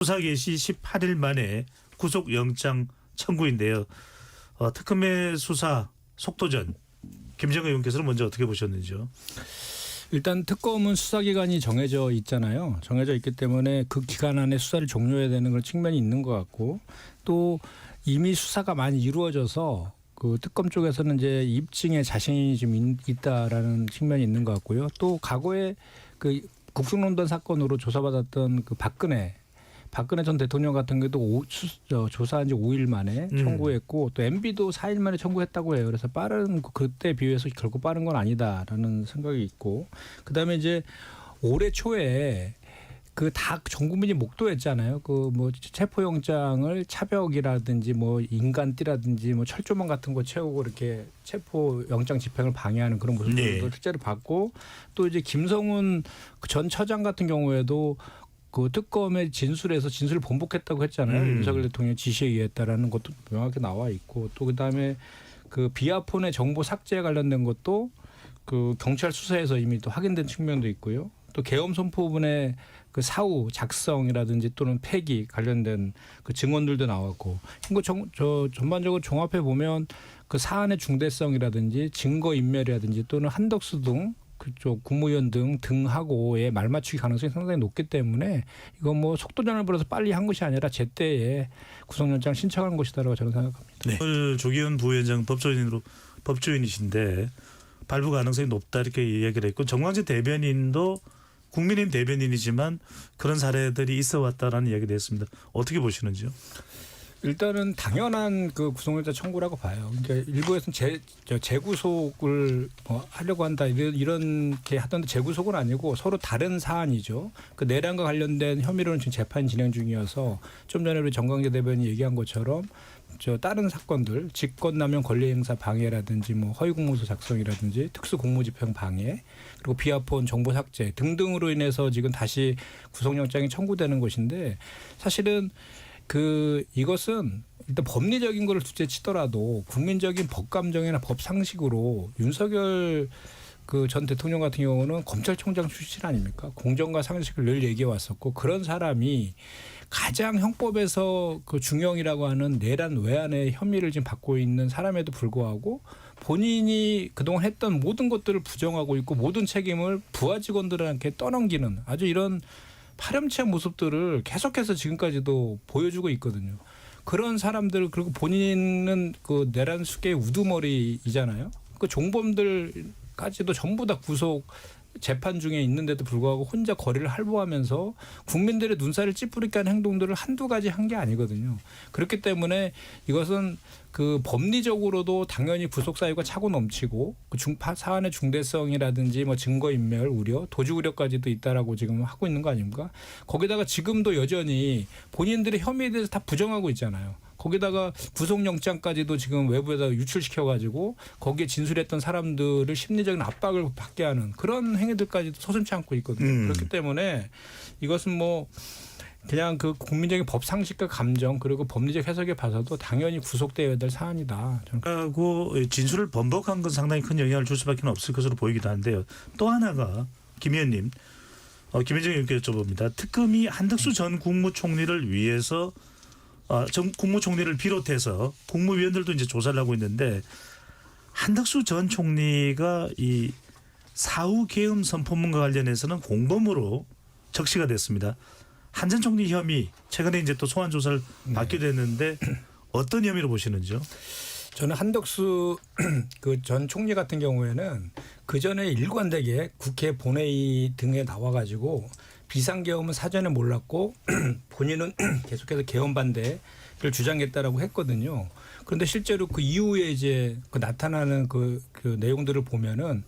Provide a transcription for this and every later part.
수사 개시 18일 만에 구속영장 청구인데요. 특검의 수사 속도전 김정은 의원께서는 먼저 어떻게 보셨는지요? 일단 특검은 수사기간이 정해져 있잖아요. 정해져 있기 때문에 그 기간 안에 수사를 종료해야 되는 그런 측면이 있는 것 같고, 또 이미 수사가 많이 이루어져서 그 특검 쪽에서는 이제 입증에 자신이 좀 있다라는 측면이 있는 것 같고요. 또 과거에 그 국정농단 사건으로 조사받았던 그 박근혜 전 대통령 같은 경우도 조사한 지 5일 만에 청구했고, 또 MB도 4일 만에 청구했다고 해요. 그래서 빠른, 그때 비해서 결코 빠른 건 아니다라는 생각이 있고, 그다음에 이제 올해 초에 그 다 전 국민이 목도했잖아요. 그 뭐 체포영장을 차벽이라든지 뭐 인간띠라든지 뭐 철조망 같은 거 채우고 이렇게 체포영장 집행을 방해하는 그런 모습들도 실제로 봤고, 또 이제 김성훈 전 처장 같은 경우에도 그 특검의 진술을 번복했다고 했잖아요. 윤석열 대통령 지시에 의했다라는 것도 명확히 나와 있고, 또 그다음에 그 비아폰의 정보 삭제에 관련된 것도 그 경찰 수사에서 이미 또 확인된 측면도 있고요. 또 계엄 선포문의 그 사후 작성이라든지 또는 폐기 관련된 그 증언들도 나왔고, 이거 전반적으로 종합해 보면 그 사안의 중대성이라든지 증거 인멸이라든지 또는 한덕수 등 그쪽 국무위원 등하고의 말맞추기 가능성이 상당히 높기 때문에 이건 뭐 속도전을 벌여서 빨리 한 것이 아니라 제때에 구속영장 신청한 것이다라고 저는 생각합니다. 네. 오늘 조기현 부위원장 법조인이신데 발부 가능성이 높다 이렇게 이야기를 했고, 정광재 대변인도 국민의힘 대변인이지만 그런 사례들이 있어 왔다라는 이야기를 했습니다. 어떻게 보시는지요? 일단은 당연한 그 구속영장 청구라고 봐요. 그러니까 일부에서는 재구속을 하려고 한다 이렇게 하던데, 재구속은 아니고 서로 다른 사안이죠. 그 내란과 관련된 혐의로는 지금 재판이 진행 중이어서, 좀 전에 우리 정광재 대변인이 얘기한 것처럼 다른 사건들, 직권남용 권리행사 방해라든지 뭐 허위공문서 작성이라든지 특수공무집행 방해, 그리고 비아폰 정보 삭제 등등으로 인해서 지금 다시 구속영장이 청구되는 것인데, 사실은 이것은 일단 법리적인 걸 둘째 치더라도 국민적인 법 감정이나 법 상식으로 윤석열 그 전 대통령 같은 경우는 검찰총장 출신 아닙니까? 공정과 상식을 늘 얘기해 왔었고, 그런 사람이 가장 형법에서 그 중형이라고 하는 내란 외환의 혐의를 지금 받고 있는 사람에도 불구하고 본인이 그동안 했던 모든 것들을 부정하고 있고, 모든 책임을 부하 직원들한테 떠넘기는 아주 이런 파렴치한 모습들을 계속해서 지금까지도 보여주고 있거든요. 그런 사람들, 그리고 본인은 그 내란 수계의 우두머리이잖아요. 그 종범들까지도 전부 다 구속 재판 중에 있는데도 불구하고 혼자 거리를 할보하면서 국민들의 눈살을 찌푸리게 하는 행동들을 한두 가지 한 게 아니거든요. 그렇기 때문에 이것은 그 법리적으로도 당연히 구속 사유가 차고 넘치고, 그 사안의 중대성이라든지 뭐 증거인멸 우려, 도주 우려까지도 있다라고 지금 하고 있는 거 아닙니까? 거기다가 지금도 여전히 본인들의 혐의에 대해서 다 부정하고 있잖아요. 거기다가 구속영장까지도 지금 외부에다 유출시켜가지고 거기에 진술했던 사람들을 심리적인 압박을 받게 하는 그런 행위들까지도 서슴지 않고 있거든요. 그렇기 때문에 이것은 뭐 그냥 그 국민적인 법 상식과 감정, 그리고 법리적 해석에 봐서도 당연히 구속되어야 될 사안이다. 하고 진술을 번복한 건 상당히 큰 영향을 줄 수밖에 없을 것으로 보이기도 한데요. 또 하나가 김 의원님, 김현정 의원께서 여쭤봅니다. 특검이 한덕수 전 국무총리를 위해서 전 국무총리를 비롯해서 국무위원들도 이제 조사를 하고 있는데, 한덕수 전 총리가 이 사후 계엄 선포문과 관련해서는 공범으로 적시가 됐습니다. 한 전 총리 혐의 최근에 이제 또 소환 조사를 받게 됐는데 어떤 혐의로 보시는지요? 저는 한덕수 그 전 총리 같은 경우에는 그 전에 일관되게 국회 본회의 등에 나와가지고 비상계엄은 사전에 몰랐고 본인은 계속해서 계엄 반대를 주장했다라고 했거든요. 그런데 실제로 그 이후에 이제 그 나타나는 그 내용들을 보면은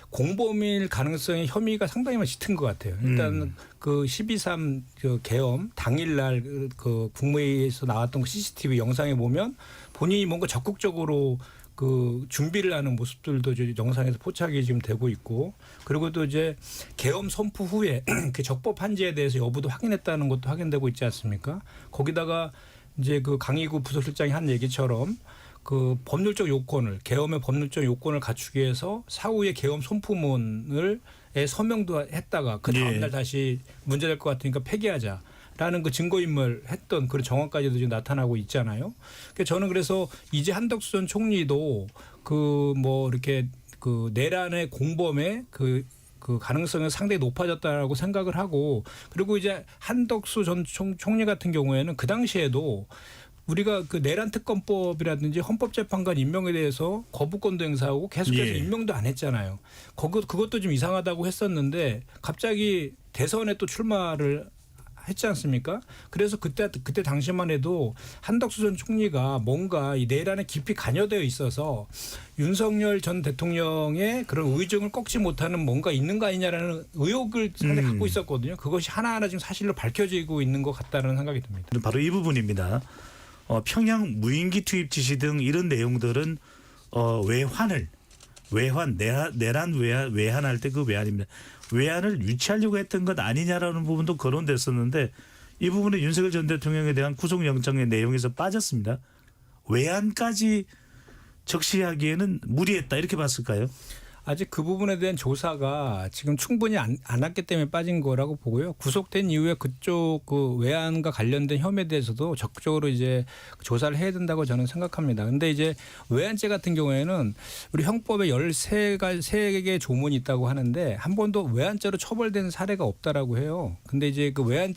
공범일 가능성의 혐의가 상당히 많이 짙은 것 같아요. 일단 그 12.3 그 계엄 당일날 그 국무회의에서 나왔던 그 CCTV 영상에 보면 본인이 뭔가 적극적으로 그 준비를 하는 모습들도 영상에서 포착이 지금 되고 있고, 그리고 또 이제 계엄 선포 후에 그 적법 한지에 대해서 여부도 확인했다는 것도 확인되고 있지 않습니까? 거기다가 이제 그 강희구 부서실장이 한 얘기처럼 그 법률적 요건을, 계엄의 법률적 요건을 갖추기 위해서 사후에 계엄 선포문을 서명도 했다가 그 다음날 다시 문제될 것 같으니까 폐기하자. 라는 그 증거인멸 했던 그런 정황까지도 지금 나타나고 있잖아요. 그러니까 저는 그래서 이제 한덕수 전 총리도 그 뭐 이렇게 그 내란의 공범의 그 가능성이 상당히 높아졌다라고 생각을 하고 그리고 이제 한덕수 전 총리 같은 경우에는 그 당시에도 우리가 그 내란 특검법이라든지 헌법재판관 임명에 대해서 거부권도 행사하고 계속해서 임명도 안 했잖아요. 그것도 좀 이상하다고 했었는데 갑자기 대선에 또 출마를 했지 않습니까? 그래서 그때 당시만 해도 한덕수 전 총리가 뭔가 이 내란에 깊이 관여되어 있어서 윤석열 전 대통령의 그런 의중을 꺾지 못하는 뭔가 있는 거 아니냐라는 의혹을 상당히 갖고 있었거든요. 그것이 하나하나 지금 사실로 밝혀지고 있는 것 같다는 생각이 듭니다. 바로 이 부분입니다. 평양 무인기 투입 지시 등 이런 내용들은 내란 외환할 때 그 외환입니다. 외환을 유치하려고 했던 것 아니냐라는 부분도 거론됐었는데 이 부분에 윤석열 전 대통령에 대한 구속영장의 내용에서 빠졌습니다. 외환까지 적시하기에는 무리했다 이렇게 봤을까요? 아직 그 부분에 대한 조사가 지금 충분히 안 왔기 때문에 빠진 거라고 보고요. 구속된 이후에 그쪽 그 외환과 관련된 혐의에 대해서도 적극적으로 이제 조사를 해야 된다고 저는 생각합니다. 근데 이제 외환죄 같은 경우에는 우리 형법에 13개의 조문이 있다고 하는데 한 번도 외환죄로 처벌된 사례가 없다라고 해요. 근데 이제 그 외환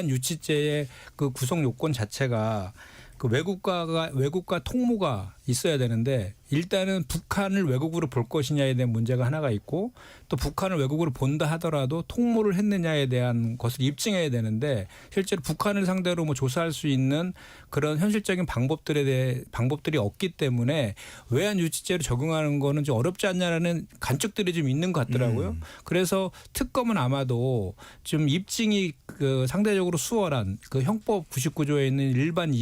유치죄의 그 구속 요건 자체가 그 외국과 통모가 있어야 되는데 일단은 북한을 외국으로 볼 것이냐에 대한 문제가 하나가 있고 또 북한을 외국으로 본다 하더라도 통모를 했느냐에 대한 것을 입증해야 되는데 실제로 북한을 상대로 뭐 조사할 수 있는 그런 현실적인 방법들이 없기 때문에 외환 유치죄로 적용하는 거는 좀 어렵지 않냐라는 관측들이 좀 있는 것 같더라고요. 그래서 특검은 아마도 좀 입증이 그 상대적으로 수월한 그 형법 99조에 있는 일반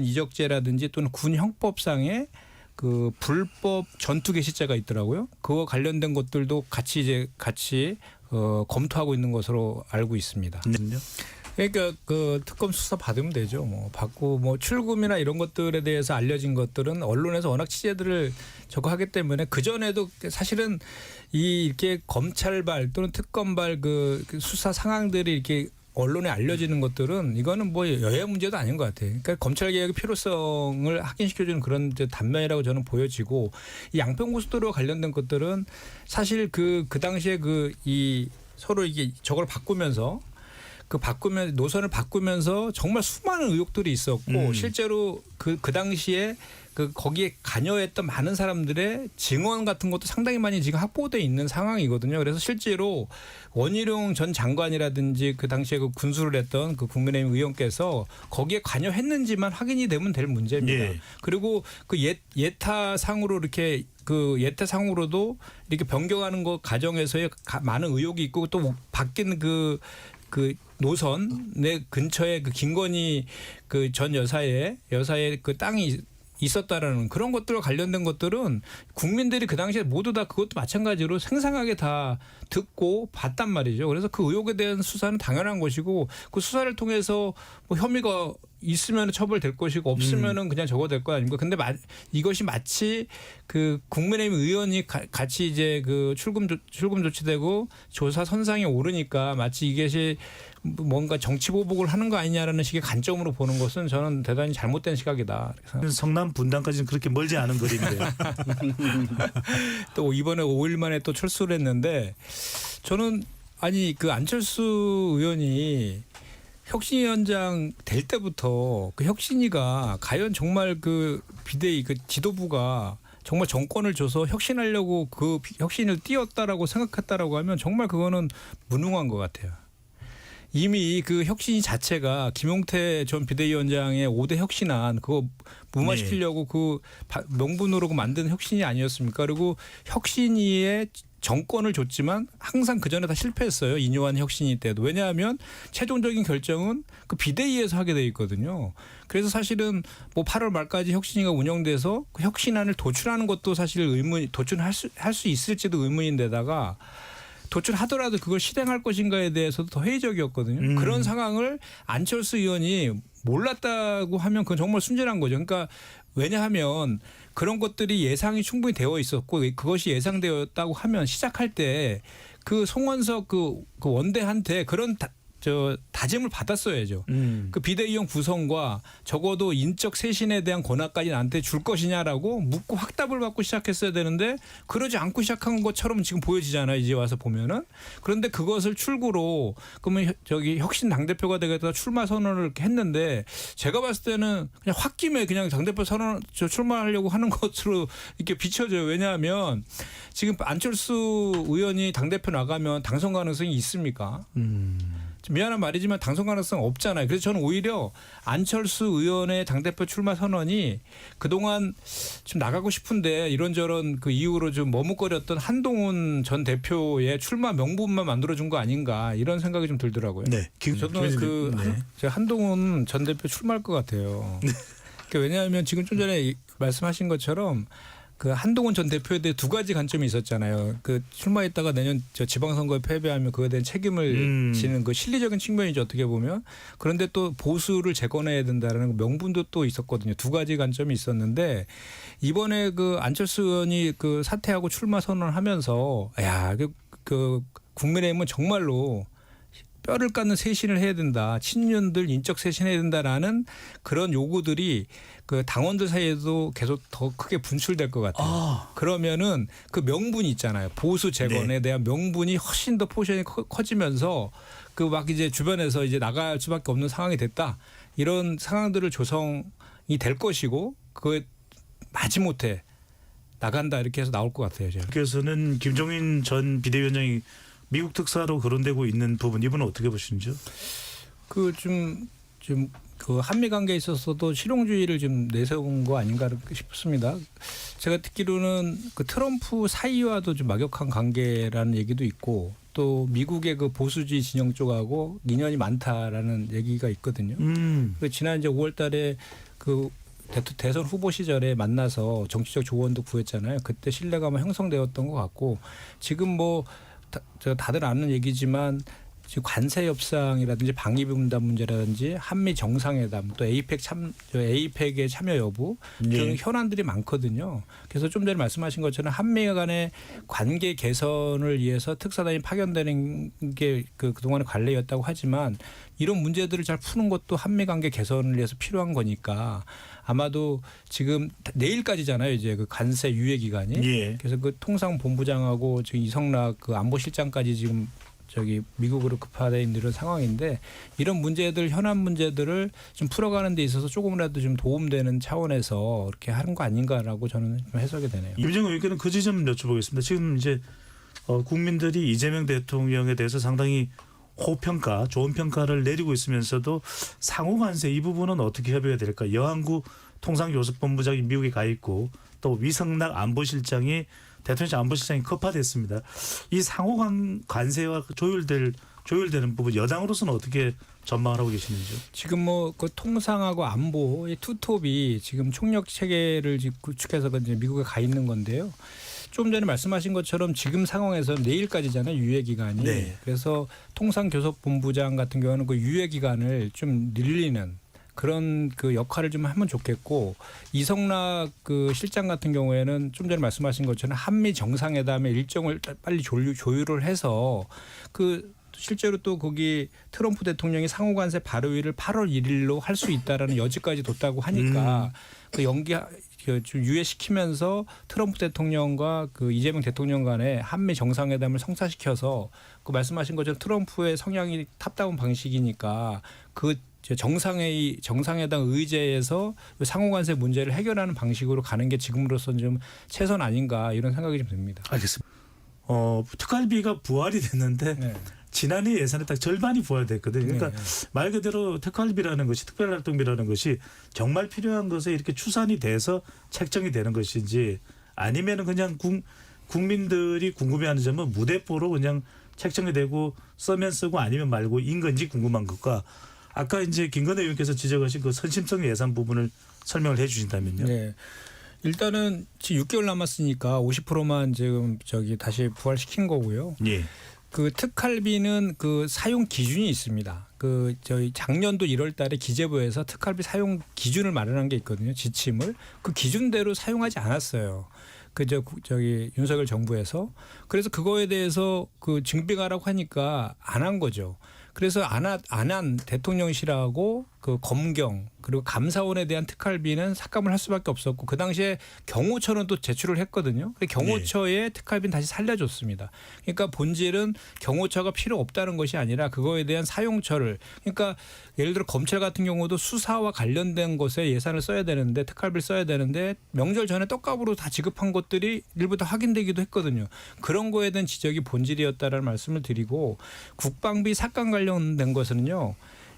이적죄라든지 또는 군 형법상의 그 불법 전투 개시죄가 있더라고요. 그거 관련된 것들도 같이 검토하고 있는 것으로 알고 있습니다. 그러니까 그 특검 수사 받으면 되죠. 뭐 받고 뭐 출금이나 이런 것들에 대해서 알려진 것들은 언론에서 워낙 취재들을 저거 하기 때문에 그 전에도 사실은 이렇게 검찰발 또는 특검발 그 수사 상황들이 이렇게 언론에 알려지는 것들은 이거는 뭐 여야 문제도 아닌 것 같아요. 그러니까 검찰 개혁의 필요성을 확인시켜주는 그런 단면이라고 저는 보여지고 이 양평고속도로와 관련된 것들은 사실 그 당시에 이 서로 이게 저걸 바꾸면서 노선을 바꾸면서 정말 수많은 의혹들이 있었고 실제로 그 당시에 거기에 관여했던 많은 사람들의 증언 같은 것도 상당히 많이 지금 확보되어 있는 상황이거든요. 그래서 실제로 원희룡 전 장관이라든지 그 당시에 그 군수를 했던 그 국민의힘 의원께서 거기에 관여했는지만 확인이 되면 될 문제입니다. 예. 그리고 그 예타상으로 예타상으로도 이렇게 변경하는 것 과정에서의 많은 의혹이 있고 또 바뀐 그 노선의 근처에 그 김건희 그 전 여사의 그 땅이 있었다라는 그런 것들과 관련된 것들은 국민들이 그 당시에 모두 다 그것도 마찬가지로 생생하게 다 듣고 봤단 말이죠. 그래서 그 의혹에 대한 수사는 당연한 것이고 그 수사를 통해서 뭐 혐의가 있으면 처벌될 것이고 없으면은 그냥 저거 될 거 아닙니까? 근데 이것이 마치 그 국민의힘 의원이 같이 이제 그 출금 조치되고 조사 선상에 오르니까 마치 이것이 뭔가 정치 보복을 하는 거 아니냐라는 식의 관점으로 보는 것은 저는 대단히 잘못된 시각이다. 성남 분당까지는 그렇게 멀지 않은 거리인데요. 또 이번에 5일 만에 또 철수를 했는데 저는 그 안철수 의원이 혁신위원장 될 때부터 그 혁신위가 과연 정말 그 비대위 그 지도부가 정말 정권을 줘서 혁신하려고 그 혁신을 띄웠다라고 생각했다라고 하면 정말 그거는 무능한 것 같아요. 이미 그 혁신위 자체가 김용태 전 비대위원장의 5대 혁신안 그거 무마시키려고 그 명분으로 만든 혁신이 아니었습니까? 그리고 혁신위의 정권을 줬지만 항상 그전에 다 실패했어요. 인요한 혁신위 때도. 왜냐하면 최종적인 결정은 그 비대위에서 하게 돼 있거든요. 그래서 사실은 뭐 8월 말까지 혁신위가 운영돼서 그 혁신안을 도출하는 것도 사실 도출할 수 있을지도 의문인데다가 도출하더라도 그걸 실행할 것인가에 대해서도 더 회의적이었거든요. 그런 상황을 안철수 의원이 몰랐다고 하면 그건 정말 순진한 거죠. 그러니까 왜냐하면 그런 것들이 예상이 충분히 되어 있었고 그것이 예상되었다고 하면 시작할 때 그 송원석 그 원대한테 그런 다짐을 받았어야죠. 그 비대위원 구성과 적어도 인적 쇄신에 대한 권한까지 나한테 줄 것이냐라고 묻고 확답을 받고 시작했어야 되는데 그러지 않고 시작한 것처럼 지금 보여지잖아요. 이제 와서 보면은. 그런데 그것을 출구로 그러면 저기 혁신 당대표가 되겠다 출마 선언을 이렇게 했는데 제가 봤을 때는 그냥 홧김에 그냥 당대표 선언 출마하려고 하는 것으로 이렇게 비춰져요. 왜냐하면 지금 안철수 의원이 당대표 나가면 당선 가능성이 있습니까? 미안한 말이지만 당선 가능성 없잖아요. 그래서 저는 오히려 안철수 의원의 당대표 출마 선언이 그동안 좀 나가고 싶은데 이런저런 그 이유로 좀 머뭇거렸던 한동훈 전 대표의 출마 명분만 만들어준 거 아닌가 이런 생각이 좀 들더라고요. 네. 저는 제가 한동훈 전 대표 출마할 것 같아요. 왜냐하면 지금 좀 전에 말씀하신 것처럼 그 한동훈 전 대표에 대해 두 가지 관점이 있었잖아요. 그 출마했다가 내년 지방선거에 패배하면 그거에 대한 책임을 지는 그 실리적인 측면이죠. 어떻게 보면. 그런데 또 보수를 재건해야 된다는 명분도 또 있었거든요. 두 가지 관점이 있었는데 이번에 그 안철수 의원이 그 사퇴하고 출마 선언을 하면서 야, 그 국민의힘은 정말로 뼈를 깎는 쇄신을 해야 된다. 친윤들 인적 쇄신해야 된다라는 그런 요구들이 그 당원들 사이에도 계속 더 크게 분출될 것 같아요. 그러면은 그 명분이 있잖아요. 보수 재건에 대한 명분이 훨씬 더 포션이 커지면서 그 막 이제 주변에서 이제 나갈 수밖에 없는 상황이 됐다. 이런 상황들을 조성이 될 것이고 그에 마지못해 나간다 이렇게 해서 나올 것 같아요. 제가. 그래서는 김종인 전 비대위원장이 미국 특사로 거론되고 있는 부분 이분은 어떻게 보시는지요? 그 좀 그 한미 관계에 있어서도 실용주의를 좀 내세운 거 아닌가 싶습니다. 제가 듣기로는 그 트럼프 사이와도 좀 막역한 관계라는 얘기도 있고 또 미국의 그 보수주의 진영 쪽하고 인연이 많다라는 얘기가 있거든요. 그 지난 이제 5월달에 그 대선 후보 시절에 만나서 정치적 조언도 구했잖아요. 그때 신뢰감은 형성되었던 것 같고 지금 뭐 다들 아는 얘기지만 지금 관세 협상이라든지 방위비 분담 문제라든지 한미 정상회담 또 에이펙의 참여 여부 그런 현안들이 많거든요. 그래서 좀 전에 말씀하신 것처럼 한미 간의 관계 개선을 위해서 특사단이 파견되는 게 그동안의 관례였다고 하지만 이런 문제들을 잘 푸는 것도 한미 관계 개선을 위해서 필요한 거니까 아마도 지금 내일까지잖아요. 이제 그 관세 유예 기간이. 예. 그래서 그 통상본부장하고 지금 이성락 그 안보실장까지 지금 저기 미국으로 급파돼 있는 이런 상황인데 이런 문제들 현안 문제들을 좀 풀어가는 데 있어서 조금이라도 좀 도움되는 차원에서 이렇게 하는 거 아닌가라고 저는 좀 해석이 되네요. 김정은 의원께는 그 지점 여쭤보겠습니다. 지금 이제 국민들이 이재명 대통령에 대해서 상당히 호평가, 좋은 평가를 내리고 있으면서도 상호 관세 이 부분은 어떻게 협의가 될까? 여한구 통상교섭본부장이 미국에 가 있고 또 위성락 안보실장이 대통령 안보실장이 급파됐습니다. 이 상호 관세와 조율되는 부분 여당으로서는 어떻게 전망을 하고 계시는지요? 지금 뭐 그 통상하고 안보 이 투톱이 지금 총력 체계를 구축해서 이제 미국에 가 있는 건데요. 좀 전에 말씀하신 것처럼 지금 상황에서 내일까지잖아요. 유예 기간이. 네. 그래서 통상교섭본부장 같은 경우는 그 유예 기간을 좀 늘리는 그런 그 역할을 좀 하면 좋겠고 이성락 그 실장 같은 경우에는 좀 전에 말씀하신 것처럼 한미 정상회담의 일정을 빨리 조율을 해서 그 실제로 또 거기 트럼프 대통령이 상호관세 발의를 8월 1일로 할 수 있다라는 여지까지 뒀다고 하니까 그 좀 유예시키면서 트럼프 대통령과 그 이재명 대통령 간에 한미 정상회담을 성사시켜서 그 말씀하신 것처럼 트럼프의 성향이 탑다운 방식이니까 그 정상회담 의제에서 상호관세 문제를 해결하는 방식으로 가는 게 지금으로서는 좀 최선 아닌가 이런 생각이 좀 듭니다. 알겠습니다. 특활비가 부활이 됐는데 네. 지난해 예산에 딱 절반이 부활됐거든요. 그러니까 네. 말 그대로 특활비라는 것이 특별활동비라는 것이 정말 필요한 것에 이렇게 추산이 돼서 책정이 되는 것인지 아니면은 그냥 국민들이 궁금해하는 점은 무대포로 그냥 책정이 되고 쓰면 쓰고 아니면 말고인 건지 궁금한 것과 아까 이제 김건희 의원께서 지적하신 그 선심성 예산 부분을 설명을 해 주신다면요. 네. 일단은 지금 6개월 남았으니까 50%만 지금 다시 부활시킨 거고요. 예. 그 특할비는 그 사용 기준이 있습니다. 그 저희 작년도 1월달에 기재부에서 특할비 사용 기준을 마련한 게 있거든요. 지침을 그 기준대로 사용하지 않았어요. 저기 윤석열 정부에서. 그래서 그거에 대해서 그 증빙하라고 하니까 안 한 거죠. 그래서 안 한 대통령실하고 그 검경 그리고 감사원에 대한 특할비는 삭감을 할 수밖에 없었고 그 당시에 경호처는 또 제출을 했거든요. 경호처의 특할비는 다시 살려줬습니다. 그러니까 본질은 경호처가 필요 없다는 것이 아니라 그거에 대한 사용처를 그러니까 예를 들어 검찰 같은 경우도 수사와 관련된 것에 예산을 써야 되는데 특할비를 써야 되는데 명절 전에 떡값으로 다 지급한 것들이 일부 다 확인되기도 했거든요. 그런 거에 대한 지적이 본질이었다라는 말씀을 드리고 국방비 삭감 관련된 것은요.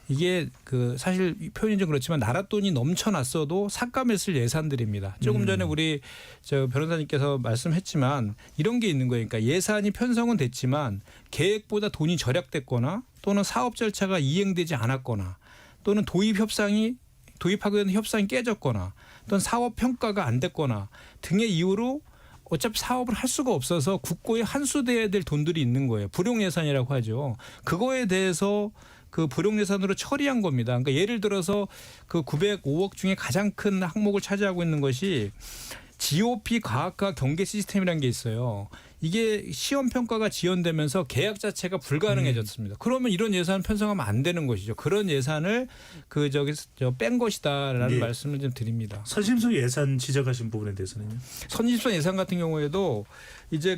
이게 그 사실 표현이 좀 그렇지만 나라 돈이 넘쳐났어도 삭감했을 예산들입니다. 조금 전에 우리 저 변호사님께서 말씀했지만 이런 게 있는 거예요. 그러니까 예산이 편성은 됐지만 계획보다 돈이 절약됐거나 또는 사업 절차가 이행되지 않았거나 또는 도입하게 된 협상이 깨졌거나 또는 사업 평가가 안 됐거나 등의 이유로 어차피 사업을 할 수가 없어서 국고에 환수돼야 될 돈들이 있는 거예요. 불용 예산이라고 하죠. 그거에 대해서 그 불용 예산으로 처리한 겁니다. 그러니까 예를 들어서 그 905억 중에 가장 큰 항목을 차지하고 있는 것이 GOP 과학과 경계 시스템이라는 게 있어요. 이게 시험 평가가 지연되면서 계약 자체가 불가능해졌습니다. 그러면 이런 예산 편성하면 안 되는 것이죠. 그런 예산을 뺀 것이다라는 네. 말씀을 좀 드립니다. 선심성 예산 지적하신 부분에 대해서는요. 선진성 예산 같은 경우에도 이제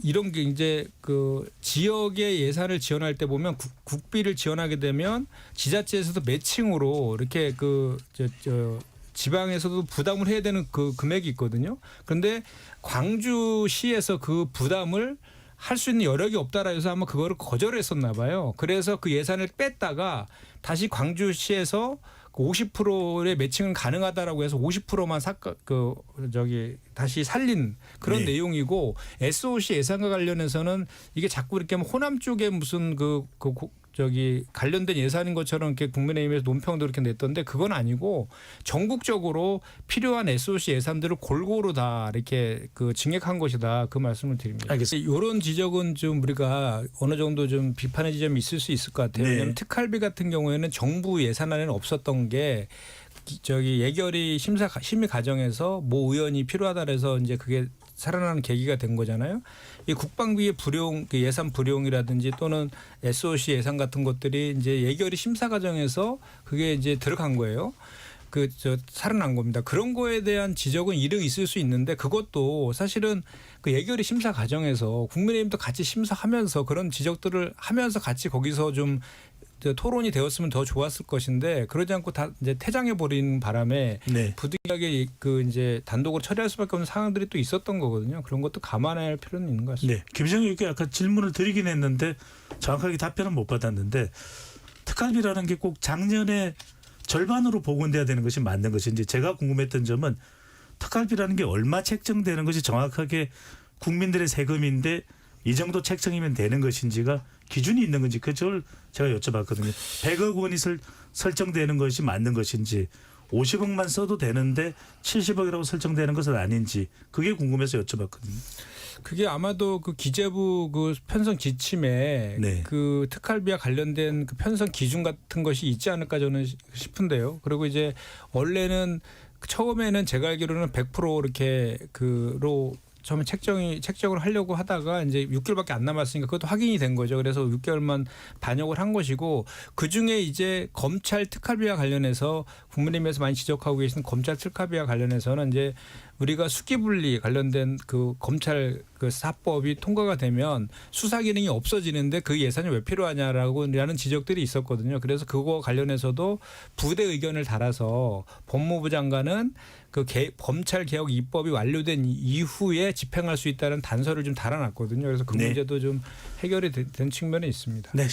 이런 게 이제 그 지역의 예산을 지원할 때 보면 국비를 지원하게 되면 지자체에서도 매칭으로 이렇게 지방에서도 부담을 해야 되는 그 금액이 있거든요. 그런데 광주시에서 그 부담을 할 수 있는 여력이 없다라 해서 아마 그거를 거절했었나 봐요. 그래서 그 예산을 뺐다가 다시 광주시에서 50%의 매칭은 가능하다라고 해서 50%만 다시 살린 그런 네. 내용이고 SOC 예산과 관련해서는 이게 자꾸 이렇게 호남 쪽에 무슨 관련된 예산인 것처럼 이렇게 국민의힘에서 논평도 이렇게 냈던데 그건 아니고 전국적으로 필요한 SOC 예산들을 골고루 다 이렇게 증액한 것이다 그 말씀을 드립니다. 알겠습니다. 이런 지적은 좀 우리가 어느 정도 좀 비판의 지점이 있을 수 있을 것 같아요. 네. 왜냐하면 특할비 같은 경우에는 정부 예산안에는 없었던 게 예결위 심의 과정에서 모 의원이 필요하다 그래서 이제 그게 살아나는 계기가 된 거잖아요. 이 국방비의 예산 불용이라든지 또는 SOC 예산 같은 것들이 이제 예결위 심사 과정에서 그게 이제 들어간 거예요. 살아난 겁니다. 그런 거에 대한 지적은 일흥 있을 수 있는데 그것도 사실은 그 예결위 심사 과정에서 국민의힘도 같이 심사하면서 그런 지적들을 하면서 같이 거기서 좀 토론이 되었으면 더 좋았을 것인데 그러지 않고 다 이제 퇴장해 버리는 바람에 네. 부득이하게 이제 단독으로 처리할 수밖에 없는 상황들이 또 있었던 거거든요. 그런 것도 감안해야 할 필요는 있는 것 같습니다. 네. 김정일 의원께 아까 질문을 드리긴 했는데 정확하게 답변은 못 받았는데 특할비라는 게 꼭 작년에 절반으로 복원돼야 되는 것이 맞는 것인지 제가 궁금했던 점은 특할비라는 게 얼마 책정되는 것이 정확하게 국민들의 세금인데 이 정도 책정이면 되는 것인지가 기준이 있는 건지 그걸 제가 여쭤봤거든요. 100억 원이 설정되는 것이 맞는 것인지 50억만 써도 되는데 70억이라고 설정되는 것은 아닌지 그게 궁금해서 여쭤봤거든요. 그게 아마도 그 기재부 그 편성 지침에 네. 그 특할비와 관련된 그 편성 기준 같은 것이 있지 않을까 저는 싶은데요. 그리고 이제 원래는 처음에는 제가 알기로는 100% 이렇게 처음에 책정을 하려고 하다가 이제 6개월밖에 안 남았으니까 그것도 확인이 된 거죠. 그래서 6개월만 반영을 한 것이고 그중에 이제 검찰 특할비와 관련해서 국민의힘에서 많이 지적하고 계시는 검찰 특할비와 관련해서는 이제 우리가 수기분리 관련된 그 검찰 그 사법이 통과가 되면 수사 기능이 없어지는데 그 예산이 왜 필요하냐라는 지적들이 있었거든요. 그래서 그거 관련해서도 부대 의견을 달아서 법무부 장관은 검찰 개혁 입법이 완료된 이후에 집행할 수 있다는 단서를 좀 달아놨거든요. 그래서 그 네. 문제도 좀 해결이 된 측면이 있습니다. 네.